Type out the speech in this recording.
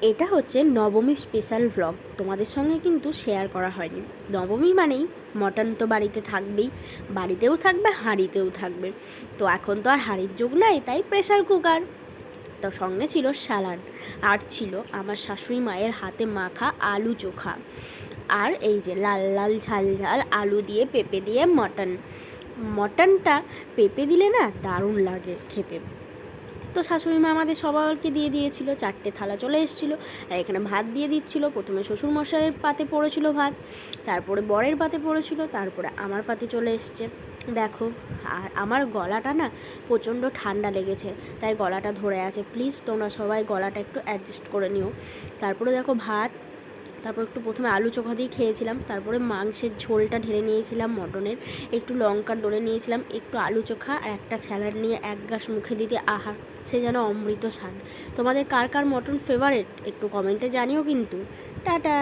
এটা হচ্ছে নবমী স্পেশাল ভ্লগ, তোমাদের সঙ্গে কিন্তু শেয়ার করা হয়নি। নবমী মানেই মটন তো বাড়িতে থাকবেই, বাড়িতেও থাকবে, হাঁড়িতেও থাকবে। তো এখন তো আর হাঁড়ির যুগ নাই, তাই প্রেশার কুকার। তো সঙ্গে ছিল স্যালাড, আর ছিল আমার শাশুড়ি মায়ের হাতে মাখা আলু চোখা, আর এই যে লাল লাল ঝাল ঝাল আলু দিয়ে পেঁপে দিয়ে মটনটা পেঁপে দিলে না দারুণ লাগে খেতে। তো শাশুড়ি মা আমাদের সবাইকে দিয়ে দিয়েছিল, 4টে থালা চলে এসেছিলো। আর এখানে ভাত দিয়ে দিচ্ছিলো। প্রথমে শ্বশুরমশাইয়ের পাতে পড়েছিল ভাত, তারপরে বরের পাতে পড়েছিল, তারপরে আমার পাতে চলে এসছে। দেখো, আর আমার গলাটা না প্রচণ্ড ঠান্ডা লেগেছে, তাই গলাটা ধরে আছে। প্লিজ তোমরা সবাই গলাটা একটু অ্যাডজাস্ট করে নিও। তারপরে দেখো ভাত, তারপর একটু প্রথমে আলু চোখা দিয়ে খেয়েছিলাম, তারপরে মাংসের ঝোলটা ঢেলে নিয়েছিলাম মটনের, একটু লঙ্কা ডলে নিয়েছিলাম, একটু আলু চোখা আর একটা স্যালাড নিয়ে এক গ্লাস মুখে দিতে আহা, সে যেন অমৃত স্বাদ। তোমাদের কার কার মটন ফেভারেট একটু কমেন্টে জানিও কিন্তু। টাটা।